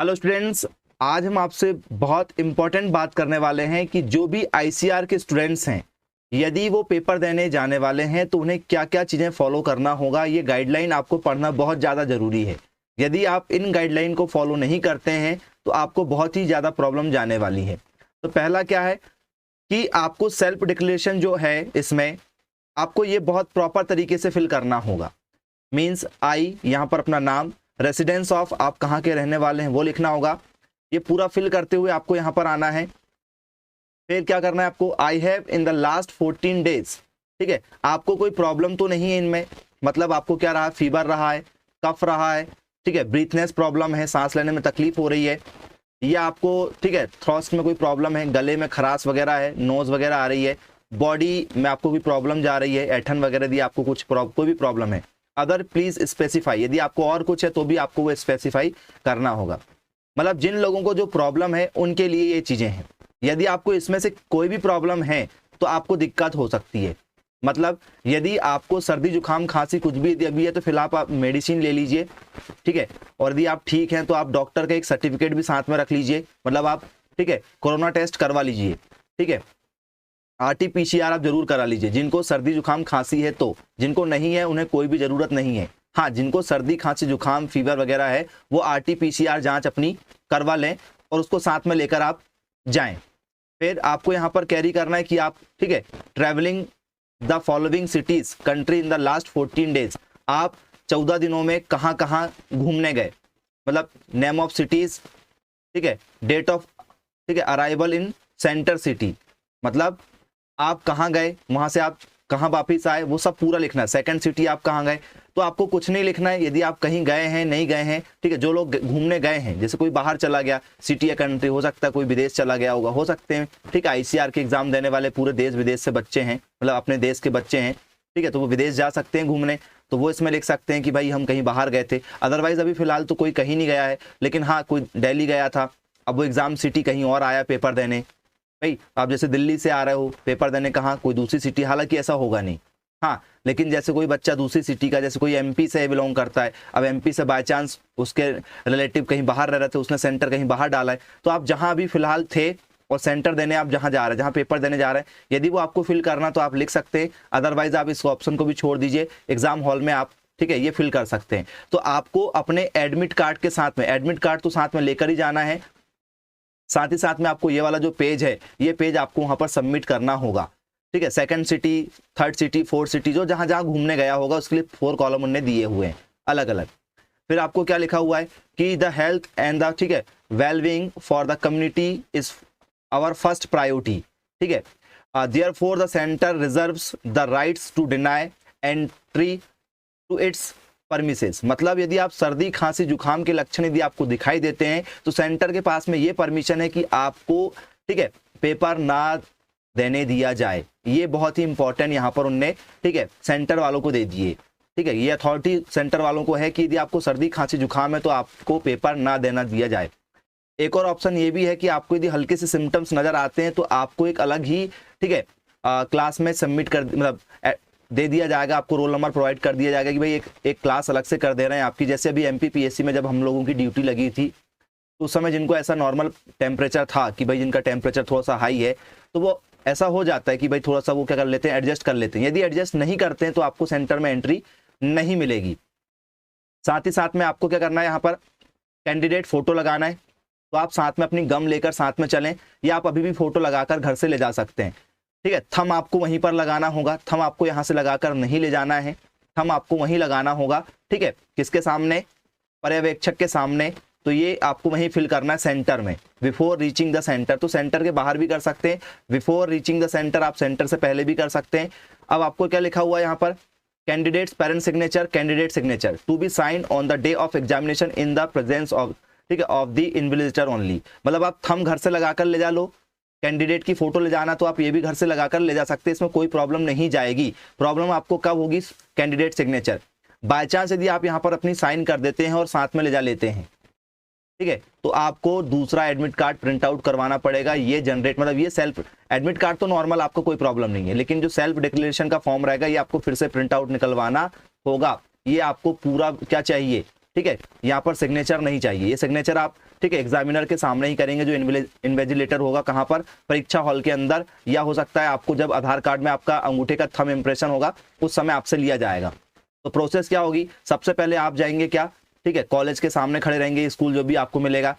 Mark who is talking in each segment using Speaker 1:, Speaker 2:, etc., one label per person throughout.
Speaker 1: Hello students, आज हम आपसे बहुत इंपॉर्टेंट बात करने वाले हैं कि जो भी आईसीआर के स्टूडेंट्स हैं, यदि वो पेपर देने जाने वाले हैं तो उन्हें क्या क्या चीज़ें फॉलो करना होगा। ये गाइडलाइन आपको पढ़ना बहुत ज़्यादा ज़रूरी है। यदि आप इन गाइडलाइन को फॉलो नहीं करते हैं तो आपको बहुत ही ज़्यादा प्रॉब्लम जाने वाली है। तो पहला क्या है कि आपको सेल्फ डिक्लेरेशन जो है, इसमें आपको ये बहुत प्रॉपर तरीके से फिल करना होगा। मीन्स आई, यहाँ पर अपना नाम, रेसिडेंस ऑफ, आप कहाँ के रहने वाले हैं वो लिखना होगा। ये पूरा फिल करते हुए आपको यहाँ पर आना है। फिर क्या करना है आपको, I have in the last 14 days. ठीक है, आपको कोई प्रॉब्लम तो नहीं है इनमें, मतलब आपको क्या रहा, फीवर रहा है, कफ रहा है, ठीक है, ब्रीथनेस प्रॉब्लम है, सांस लेने में तकलीफ हो रही है, या आपको ठीक है थ्रोट में कोई प्रॉब्लम है, गले में खराश वगैरह है, नोज वगैरह आ रही है, बॉडी में आपको कोई प्रॉब्लम जा रही है, ऐठन वगैरह दी, आपको कुछ कोई भी प्रॉब्लम है, अदर प्लीज स्पेसिफाई। यदि आपको और कुछ है तो भी आपको वो स्पेसिफाई करना होगा। मतलब जिन लोगों को जो प्रॉब्लम है उनके लिए ये चीजें हैं। यदि आपको इसमें से कोई भी प्रॉब्लम है तो आपको दिक्कत हो सकती है। मतलब यदि आपको सर्दी जुकाम खांसी कुछ भी अभी है तो फिलहाल आप मेडिसिन ले लीजिए, ठीक है। और यदि आप ठीक हैं तो आप डॉक्टर का एक सर्टिफिकेट भी साथ में रख लीजिए, मतलब आप ठीक है कोरोना टेस्ट करवा लीजिए, ठीक है। आरटीपीसीआर आप जरूर करा लीजिए जिनको सर्दी जुकाम खांसी है। तो जिनको नहीं है उन्हें कोई भी जरूरत नहीं है। हाँ, जिनको सर्दी खांसी जुकाम फीवर वगैरह है वो आरटीपीसीआर जांच अपनी करवा लें और उसको साथ में लेकर आप जाएं। फिर आपको यहाँ पर कैरी करना है कि आप ठीक है travelling the following cities country in the last 14 days. आप 14 दिनों में कहाँ कहाँ घूमने गए, मतलब नेम ऑफ सिटीज, ठीक है, डेट ऑफ, ठीक है, अराइवल इन सेंटर सिटी, मतलब आप कहाँ गए, वहां से आप कहाँ वापिस आए, वो सब पूरा लिखना है। सेकंड सिटी आप कहाँ गए, तो आपको कुछ नहीं लिखना है। यदि आप कहीं गए हैं नहीं गए हैं, ठीक है, जो लोग घूमने गए हैं, जैसे कोई बाहर चला गया सिटी या कंट्री, हो सकता है कोई विदेश चला गया होगा, हो सकते हैं, ठीक है। आईसीआर के एग्जाम देने वाले पूरे देश विदेश से बच्चे हैं, मतलब अपने देश के बच्चे हैं, ठीक है, तो वो विदेश जा सकते हैं घूमने, तो वो इसमें लिख सकते हैं कि भाई हम कहीं बाहर गए थे। अदरवाइज अभी फिलहाल तो कोई कहीं नहीं गया है, लेकिन हाँ कोई दिल्ली गया था, अब वो एग्जाम सिटी कहीं और आया पेपर देने। भाई आप जैसे दिल्ली से आ रहे हो पेपर देने कहाँ, कोई दूसरी सिटी, हालांकि ऐसा होगा नहीं, हाँ, लेकिन जैसे कोई बच्चा दूसरी सिटी का, जैसे कोई एमपी से बिलोंग करता है, अब एमपी से बाय चांस उसके रिलेटिव कहीं बाहर रह रहे थे, उसने सेंटर कहीं बाहर डाला है, तो आप जहां अभी फिलहाल थे और सेंटर देने आप जहां जा रहे हैं, जहां पेपर देने जा रहे हैं, यदि वो आपको फिल करना तो आप लिख सकते हैं। अदरवाइज आप इस ऑप्शन को भी छोड़ दीजिए, एग्जाम हॉल में आप ठीक है ये फिल कर सकते हैं। तो आपको अपने एडमिट कार्ड के साथ में, एडमिट कार्ड तो साथ में लेकर ही जाना है, साथ ही साथ में आपको ये वाला जो पेज है, ये पेज आपको वहां पर सबमिट करना होगा, ठीक है। Second city, third city, fourth city, जो जहां जहां घूमने गया होगा उसके लिए 4 कॉलम उन्होंने दिए हुए हैं अलग अलग। फिर आपको क्या लिखा हुआ है कि द हेल्थ एंड द, ठीक है, wellbeing for the community is our first priority, ठीक है। Therefore the centre reserves the rights to deny entry to its premises. मतलब यदि आप सर्दी खांसी जुकाम के लक्षण यदि आपको दिखाई देते हैं तो सेंटर के पास में ये परमिशन है कि आपको ठीक है पेपर ना देने दिया जाए। ये बहुत ही इंपॉर्टेंट यहाँ पर उनने ठीक है सेंटर वालों को दे दिए, ठीक है। ये अथॉरिटी सेंटर वालों को है कि यदि आपको सर्दी खांसी जुकाम है तो आपको पेपर ना देना दिया जाए। एक और ऑप्शन ये भी है कि आपको यदि हल्के से सिम्टम्स नजर आते हैं तो आपको एक अलग ही ठीक है क्लास में सबमिट कर, मतलब दे दिया जाएगा, आपको रोल नंबर प्रोवाइड कर दिया जाएगा कि भाई एक क्लास अलग से कर दे रहे हैं आपकी। जैसे अभी एमपीपीएससी में जब हम लोगों की ड्यूटी लगी थी तो उस समय जिनको ऐसा नॉर्मल टेम्परेचर था कि भाई जिनका टेम्परेचर थोड़ा सा हाई है तो वो ऐसा हो जाता है कि भाई थोड़ा सा वो क्या कर लेते हैं, एडजस्ट कर लेते हैं। यदि एडजस्ट नहीं करते हैं तो आपको सेंटर में एंट्री नहीं मिलेगी। साथ ही साथ में आपको क्या करना है, यहाँ पर कैंडिडेट फोटो लगाना है, तो आप साथ में अपनी गम लेकर साथ में चलें, या आप अभी भी फोटो लगाकर घर से ले जा सकते हैं, ठीक है। थंब आपको वहीं पर लगाना होगा, थंब आपको यहाँ से लगाकर नहीं ले जाना है, थंब आपको वहीं लगाना होगा, ठीक है। किसके सामने, पर्यवेक्षक के सामने। तो ये आपको वहीं फिल करना है सेंटर में, बिफोर रीचिंग द सेंटर। तो सेंटर के बाहर भी कर सकते हैं, बिफोर रीचिंग द सेंटर आप सेंटर से पहले भी कर सकते हैं। अब आपको क्या लिखा हुआ है यहाँ पर, candidates parent signature, candidate signature to be sign on the day of examination in the presence of, ठीक है, ऑफ द इन्विजिलेटर ओनली। मतलब आप थंब घर से लगाकर ले जा लो, कैंडिडेट की फोटो ले जाना तो आप ये भी घर से लगाकर ले जा सकते हैं, इसमें कोई प्रॉब्लम नहीं जाएगी। प्रॉब्लम आपको कब होगी, कैंडिडेट सिग्नेचर। बाय चांस यदि आप यहाँ पर अपनी साइन कर देते हैं और साथ में ले जा लेते हैं, ठीक है, तो आपको दूसरा एडमिट कार्ड प्रिंट आउट करवाना पड़ेगा। ये जनरेट, मतलब ये सेल्फ एडमिट कार्ड तो नॉर्मल आपको कोई प्रॉब्लम नहीं है, लेकिन जो सेल्फ डिक्लेरेशन का फॉर्म रहेगा ये आपको फिर से प्रिंट आउट निकलवाना होगा। ये आपको पूरा क्या चाहिए, ठीक है, यहाँ पर सिग्नेचर नहीं चाहिए। ये सिग्नेचर आप ठीक है, एग्जामिनर के सामने ही करेंगे, जो इन्विजिलेटर होगा कहाँ पर, परीक्षा हॉल के अंदर, या हो सकता है आपको जब आधार कार्ड में आपका अंगूठे का थंब इम्प्रेशन होगा उस समय आपसे लिया जाएगा। तो प्रोसेस क्या होगी, सबसे पहले आप जाएंगे क्या, ठीक है, कॉलेज के सामने खड़े रहेंगे, स्कूल जो भी आपको मिलेगा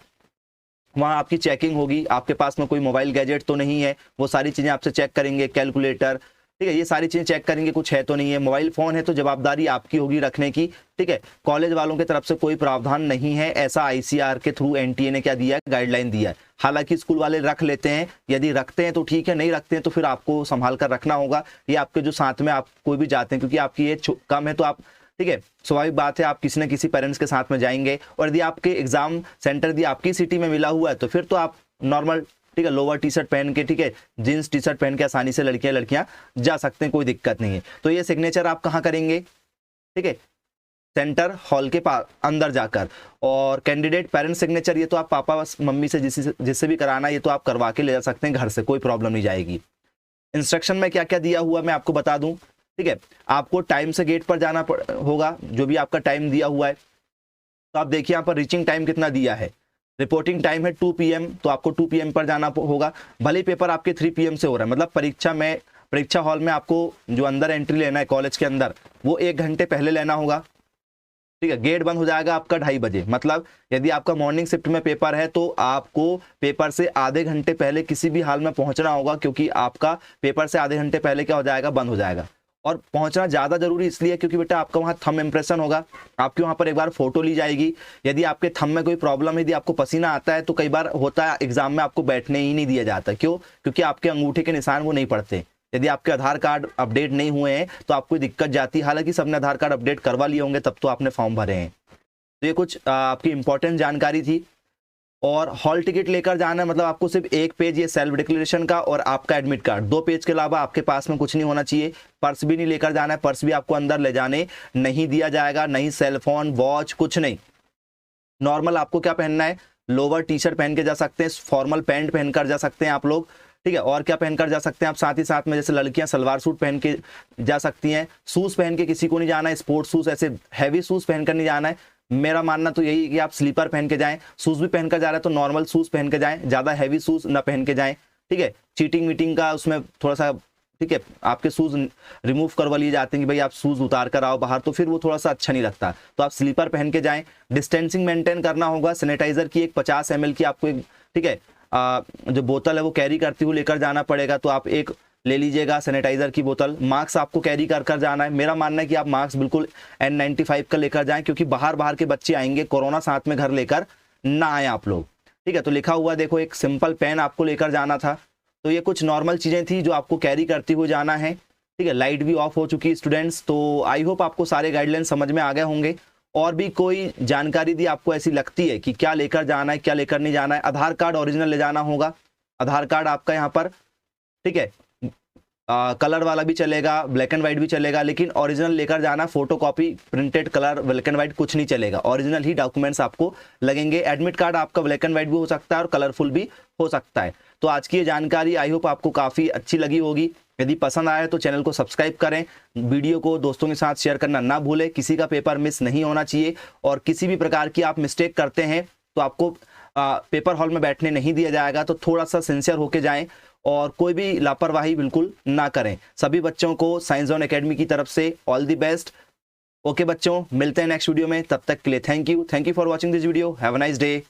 Speaker 1: वहाँ आपकी चेकिंग होगी, आपके पास में कोई मोबाइल गैजेट तो नहीं है, वो सारी चीज़ें आपसे चेक करेंगे, कैलकुलेटर, ठीक है, ये सारी चीज़ें चेक करेंगे, कुछ है तो नहीं है। मोबाइल फ़ोन है तो जवाबदारी आपकी होगी रखने की, ठीक है। कॉलेज वालों की तरफ से कोई प्रावधान नहीं है, ऐसा आईसीआर के थ्रू एनटीए ने क्या दिया है, गाइडलाइन दिया है। हालांकि स्कूल वाले रख लेते हैं, यदि रखते हैं तो ठीक है, नहीं रखते हैं तो फिर आपको संभाल कर रखना होगा। ये आपके जो साथ में आप कोई भी जाते हैं, क्योंकि आपकी एज कम है तो आप, ठीक है, स्वाभाविक बात है आप किसी न किसी पेरेंट्स के साथ में जाएंगे। और यदि आपके एग्जाम सेंटर यदि आपकी सिटी में मिला हुआ है तो फिर तो आप नॉर्मल, ठीक है, लोअर टी शर्ट पहन के, ठीक है, जींस टी शर्ट पहन के आसानी से लड़कियां जा सकते हैं, कोई दिक्कत नहीं है। तो ये सिग्नेचर आप कहाँ करेंगे, ठीक है, सेंटर हॉल के पास अंदर जाकर। और कैंडिडेट पेरेंट सिग्नेचर, ये तो आप पापा मम्मी से जिससे भी कराना, ये तो आप करवा के ले जा सकते हैं घर से, कोई प्रॉब्लम नहीं जाएगी। इंस्ट्रक्शन में क्या क्या दिया हुआ मैं आपको बता दूं, ठीक है। आपको टाइम से गेट पर जाना होगा, जो भी आपका टाइम दिया हुआ है। तो आप देखिए यहाँ पर रीचिंग टाइम कितना दिया है, रिपोर्टिंग टाइम है 2 PM, तो आपको 2 PM पर जाना होगा। भले पेपर आपके 3 PM से हो रहा है, मतलब परीक्षा हॉल में आपको जो अंदर एंट्री लेना है कॉलेज के अंदर, वो 1 घंटे पहले लेना होगा, ठीक है। गेट बंद हो जाएगा आपका 2:30 बजे, मतलब यदि आपका मॉर्निंग शिफ्ट में पेपर है तो आपको पेपर से आधे घंटे पहले किसी भी हाल में पहुंचना होगा, क्योंकि आपका पेपर से आधे घंटे पहले क्या हो जाएगा, बंद हो जाएगा। और पहुंचना ज़्यादा जरूरी इसलिए क्योंकि बेटा आपका वहाँ थंब इम्प्रेशन होगा, आपके वहाँ पर एक बार फोटो ली जाएगी। यदि आपके थंब में कोई प्रॉब्लम है, यदि आपको पसीना आता है तो कई बार होता है एग्जाम में आपको बैठने ही नहीं दिया जाता। क्यों? क्योंकि आपके अंगूठे के निशान वो नहीं पड़ते। यदि आपके आधार कार्ड अपडेट नहीं हुए हैं तो आपको दिक्कत जाती है। हालांकि सबने आधार कार्ड अपडेट करवा लिए होंगे तब तो आपने फॉर्म भरे हैं। तो ये कुछ आपकी इंपॉर्टेंट जानकारी थी। और हॉल टिकट लेकर जाना मतलब आपको सिर्फ 1 पेज ये सेल्फ डिक्लेरेशन का और आपका एडमिट कार्ड, 2 पेज के अलावा आपके पास में कुछ नहीं होना चाहिए। पर्स भी नहीं लेकर जाना है, पर्स भी आपको अंदर ले जाने नहीं दिया जाएगा, नहीं सेलफोन, वॉच, कुछ नहीं। नॉर्मल आपको क्या पहनना है, लोअर टी शर्ट पहन के जा सकते हैं, फॉर्मल पैंट पहनकर जा सकते हैं आप लोग, ठीक है। और क्या पहनकर जा सकते हैं आप, साथ ही साथ में जैसे लड़कियां सलवार सूट पहन के जा सकती हैं। शूज पहन के किसी को नहीं जाना है, स्पोर्ट्स शूज, ऐसे हैवी शूज पहनकर नहीं जाना है। मेरा मानना तो यही है कि आप स्लीपर पहन के जाएं। शूज भी पहनकर जा रहे हैं तो नॉर्मल शूज पहन के जाएं, ज्यादा हैवी शूज ना पहन के जाएं, ठीक है। चीटिंग मीटिंग का उसमें थोड़ा सा, ठीक है, आपके शूज रिमूव करवा लिए जाते हैं कि भाई आप शूज उतार कर आओ बाहर, तो फिर वो थोड़ा सा अच्छा नहीं लगता। तो आप स्लीपर पहन के जाएं। डिस्टेंसिंग मेंटेन करना होगा। सैनिटाइजर की एक 50 ml की आपको एक, ठीक है, जो बोतल है वो कैरी करते हुए लेकर जाना पड़ेगा, तो आप एक ले लीजिएगा सैनिटाइजर की बोतल। मास्क आपको कैरी कर जाना है। मेरा मानना है कि आप मास्क बिल्कुल N95 का लेकर जाएं, क्योंकि बाहर के बच्चे आएंगे, कोरोना साथ में घर लेकर ना आए आप लोग, ठीक है। तो लिखा हुआ देखो, एक सिंपल पेन आपको लेकर जाना था। तो ये कुछ नॉर्मल चीज़ें थी जो आपको कैरी करते हुए जाना है, ठीक है। लाइट भी ऑफ हो चुकी है स्टूडेंट्स। तो आई होप आपको सारे गाइडलाइन समझ में आ गए होंगे। और भी कोई जानकारी दी आपको ऐसी लगती है कि क्या लेकर जाना है, क्या लेकर नहीं जाना है। आधार कार्ड ओरिजिनल ले जाना होगा। आधार कार्ड आपका यहाँ पर, ठीक है, कलर वाला भी चलेगा, ब्लैक एंड व्हाइट भी चलेगा, लेकिन ओरिजिनल लेकर जाना। Photo copy, printed colour, black and white कुछ नहीं चलेगा, ओरिजिनल ही डॉक्यूमेंट्स आपको लगेंगे। एडमिट कार्ड आपका ब्लैक एंड व्हाइट भी हो सकता है और कलरफुल भी हो सकता है। तो आज की ये जानकारी आई होप आपको काफ़ी अच्छी लगी होगी। यदि पसंद आया तो चैनल को सब्सक्राइब करें, वीडियो को दोस्तों के साथ शेयर करना ना भूलें। किसी का पेपर मिस नहीं होना चाहिए, और किसी भी प्रकार की आप मिस्टेक करते हैं तो आपको पेपर हॉल में बैठने नहीं दिया जाएगा। तो थोड़ा सा सिंसियर होके जाएं और कोई भी लापरवाही बिल्कुल ना करें। सभी बच्चों को साइंस जोन एकेडमी की तरफ से ऑल द बेस्ट। ओके बच्चों, मिलते हैं नेक्स्ट वीडियो में, तब तक के लिए thank you for watching this video. Have a nice day.